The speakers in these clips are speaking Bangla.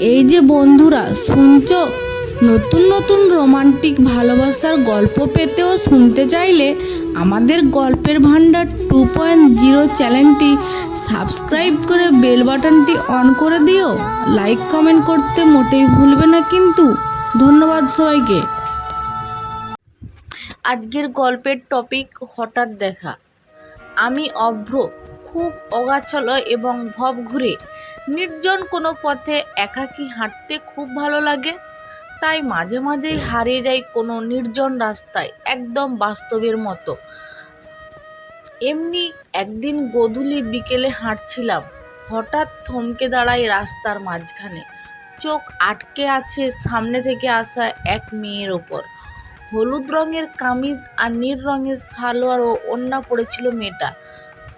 এই যে বন্ধুরা শুনছো, নতুন নতুন রোমান্টিক ভালোবাসার গল্প পেতে ও শুনতে চাইলে আমাদের গল্পের ভান্ডার 2.0 চ্যানেলটি সাবস্ক্রাইব করে বেল বাটনটি অন করে দিও। লাইক কমেন্ট করতে মোটেই ভুলবে না কিন্তু। ধন্যবাদ সবাইকে। আজকের গল্পের টপিক হঠাৎ দেখা। আমি অভ্র, খুব অগাছালো এবং ভব ঘুরে নির্জন কোনো পথে একাকী হাঁটতে খুব ভালো লাগে। তাই মাঝে মাঝেই হারিয়ে যাই কোনো নির্জন রাস্তায়, একদম বাস্তবের মতো। এমনি একদিন গোধূলি বিকেলে হাঁটছিলাম, হঠাৎ থমকে দাঁড়াই রাস্তার মাঝখানে। চোখ আটকে আছে সামনে থেকে আসা এক মেয়ের ওপর। হলুদ রঙের কামিজ আর নীল রঙের সালোয়ার ও ওড়না পড়েছিল মেয়েটা।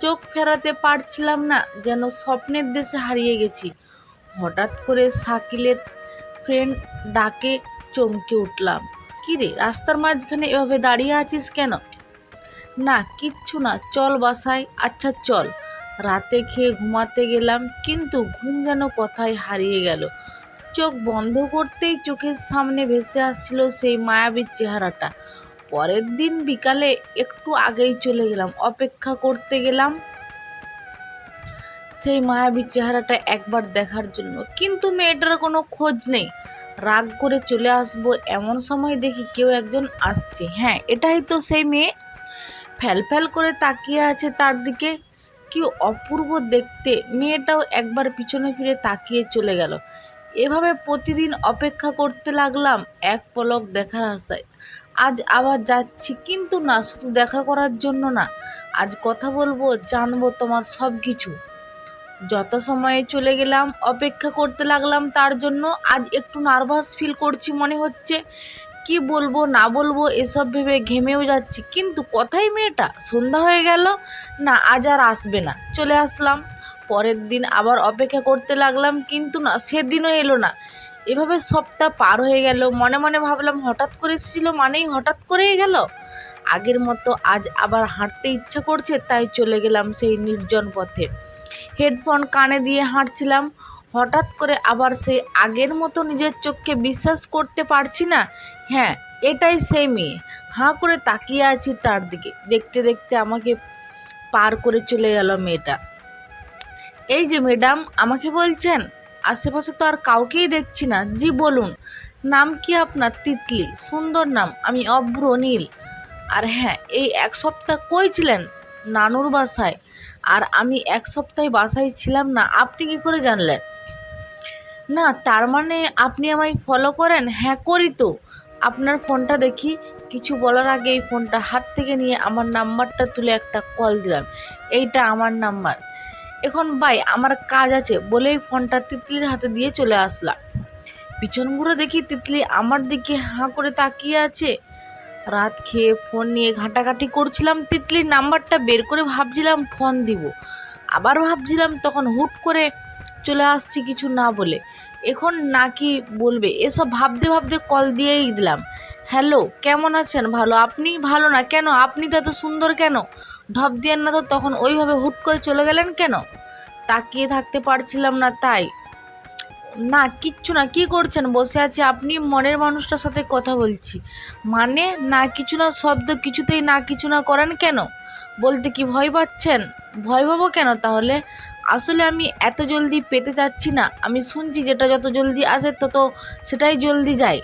চোখ ফেরাতে পারছিলাম না, যেন স্বপ্নের দেশে হারিয়ে গেছি। হঠাৎ করে শাকিলের ফ্রেন্ড ডাকে চমকে উঠলাম। কিরে, রাস্তার মাঝখানে এভাবে দাঁড়িয়ে আছিস কেন? না কিচ্ছু না, চল বাসায়। আচ্ছা চল। রাতে খেয়ে ঘুমাতে গেলাম, কিন্তু ঘুম যেন কোথায় হারিয়ে গেল। চোখ বন্ধ করতেই চোখের সামনে ভেসে আসছিল সেই মায়াবীর চেহারাটা। পরের দিন বিকালে একটু আগেই চলে গেলাম, অপেক্ষা করতে গেলাম সেই মায়াবী চেহারাটা একবার দেখার জন্য, কিন্তু মেয়েটার কোনো খোঁজ নেই। রাগ করে চলে আসবো এমন সময় দেখি কেউ একজন আসছে। হ্যাঁ, এটাই তো সেই মেয়ে। ফ্যাল ফ্যাল করে তাকিয়ে আছে তার দিকে। কি অপূর্ব দেখতে। মেয়েটাও একবার পিছনে ফিরে তাকিয়ে চলে গেল। এভাবে প্রতিদিন অপেক্ষা করতে লাগলাম এক পলক দেখার আশায়। আজ আবার যাচ্ছি, কিন্তু না, শুধু দেখা করার জন্য না। আজ কথা বলবো, জানবো তোমার সব কিছু। যত সময়ে চলে গেলাম, অপেক্ষা করতে লাগলাম তার জন্য। আজ একটু নার্ভাস ফিল করছি মনে হচ্ছে। কি বলবো না বলবো এসব ভেবে ঘেমেও যাচ্ছি, কিন্তু কোথায় মেয়েটা? সন্ধ্যা হয়ে গেল। না, আজ আর আসবে না, চলে আসলাম। পরের দিন আবার অপেক্ষা করতে লাগলাম, কিন্তু না, সেদিনও এলো না। এভাবে সপ্তাহ পার হয়ে গেল। মনে মনে ভাবলাম, হঠাৎ করে এসেছিল মানেই হঠাৎ করেই গেল। আগের মতো আজ আবার হাঁটতে ইচ্ছা করছে, তাই চলে গেলাম সেই নির্জন পথে। হেডফোন কানে দিয়ে হাঁটছিলাম। হঠাৎ করে আবার সেই আগের মতো নিজের চোখকে বিশ্বাস করতে পারছি না। হ্যাঁ, এটাই সেই মেয়ে। হাঁ করে তাকিয়ে আছি তার দিকে। দেখতে দেখতে আমাকে পার করে চলে গেল মেয়েটা। এই যে ম্যাডাম, আমাকে বলছেন? আশেপাশে তো আর কাউকেই দেখছি না। জি বলুন। নাম কি আপনার? তিতলি। সুন্দর নাম। আমি অভ্র নীল। আর হ্যাঁ, এই এক সপ্তাহ কই ছিলেন? নানুর বাসায়। আর আমি এক সপ্তাহে বাসায় ছিলাম না, আপনি কি করে জানলেন? না, তার মানে আপনি আমায় ফলো করেন? হ্যাঁ করি তো। আপনার ফোনটা দেখি। কিছু বলার আগে এই ফোনটা হাত থেকে নিয়ে আমার নাম্বারটা তুলে একটা কল দিলাম। এইটা আমার নাম্বার। এখন ভাই, আমার কাজ আছে বলেই ফোনটা তিতলির হাতে দিয়ে চলে আসলাম। পিছন ঘুরে দেখি তিতলি আমার দিকে হাঁ করে তাকিয়ে আছে। রাত খেয়ে ফোন নিয়ে ঘাঁটাঘাঁটি করছিলাম, তিতলির নাম্বারটা বের করে ভাবছিলাম ফোন দিব। আবার ভাবছিলাম, তখন হুট করে চলে আসছি কিছু না বলে। এখন নাকি বলবে এসব ভাবতে ভাবতে কল দিয়েই দিলাম। হ্যালো, কেমন আছেন? ভালো। আপনি? ভালো না কেন? আপনি তো এত সুন্দর কেন? ঢপ দিয়েন না তো। তখন ওইভাবে হুট করে চলে গেলেন কেন? তাকিয়ে থাকতে পারছিলাম না তাই। না কিচ্ছু না। কি করছেন? বসে আছি। আপনি? মনের মানুষটার সাথে কথা বলছি। মানে না কিছু না শব্দ কিছুতেই না কিছু না করেন কেন? বলতে কি ভয় পাচ্ছেন? ভয় পাবো কেন তাহলে? আসলে আমি এত জলদি পেতে যাচ্ছি না। আমি শুনছি যেটা যত জলদি আসে তত সেটাই জলদি যায়।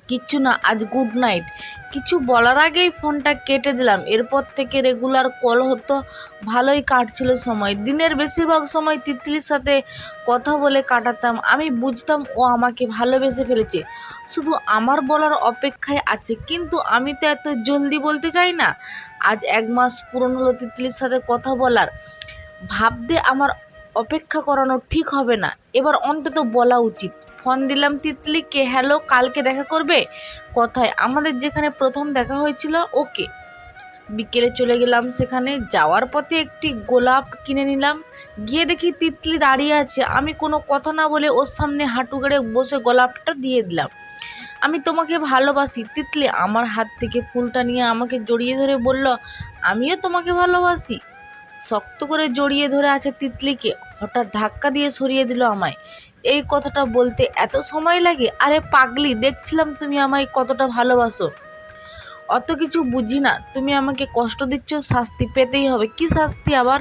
কিচ্ছু না, আজ গুড নাইট। কিছু বলার আগেই ফোনটা কেটে দিলাম। এরপর থেকে রেগুলার কল হতো। ভালোই কাটছিল সময়। দিনের বেশিরভাগ সময় তিতলির সাথে কথা বলে কাটাতাম। আমি বুঝতাম ও আমাকে ভালোবেসে ফেলেছে, শুধু আমার বলার অপেক্ষায় আছে। কিন্তু আমি তো এত জলদি বলতে চাই না। আজ 1 মাস পূরণ হলো তিতলির সাথে কথা বলার। ভাবতে আমার অপেক্ষা করানো ঠিক হবে না। এবার অন্তত বলা উচিত। ফোন দিলাম তিতলিকে। হ্যালো, কালকে দেখা করবে? কোথায়? আমাদের যেখানে প্রথম দেখা হয়েছিল। ওকে। বিকেলে চলে গেলাম সেখানে। যাওয়ার পথে একটি গোলাপ কিনে নিলাম। গিয়ে দেখি তিতলি দাঁড়িয়ে আছে। আমি কোনো কথা না বলে ওর সামনে হাঁটু গেড়ে বসে গোলাপটা দিয়ে দিলাম। আমি তোমাকে ভালোবাসি। তিতলি আমার হাত থেকে ফুলটা নিয়ে আমাকে জড়িয়ে ধরে বলল, আমিও তোমাকে ভালোবাসি। শক্ত করে জড়িয়ে ধরে আছে তিতলিকে। হঠাৎ ধাক্কা দিয়ে সরিয়ে দিল আমায়। এই কথাটা বলতে এত সময় লাগে? আরে পাগলি, দেখছিলাম তুমি আমায় কতটা ভালোবাসো, অত কিছু বুঝি না, তুমি আমাকে কষ্ট দিচ্ছ, শাস্তি পেতেই হবে। কি শাস্তি আবার?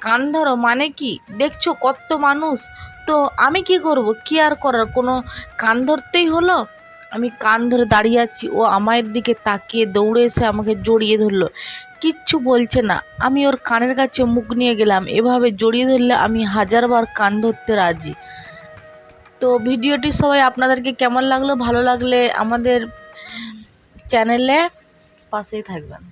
কান ধরো মানে কি? দেখছো কত মানুষ, তো আমি কি করব? কি আর করার, কোনো কান ধরতেই হলো। আমি কান ধরে দাঁড়িয়ে আছি, ও আমায়ের দিকে তাকিয়ে দৌড়ে এসে আমাকে জড়িয়ে ধরলো। কিচ্ছু বলছে না। আমি ওর কানের কাছে মুখ নিয়ে গেলাম। এভাবে জড়িয়ে ধরলে আমি হাজারবার কান ধরতে রাজি। তো ভিডিওটি সবাই আপনাদেরকে কেমন লাগলো? ভালো লাগলে আমাদের চ্যানেলে পাশেই থাকবেন।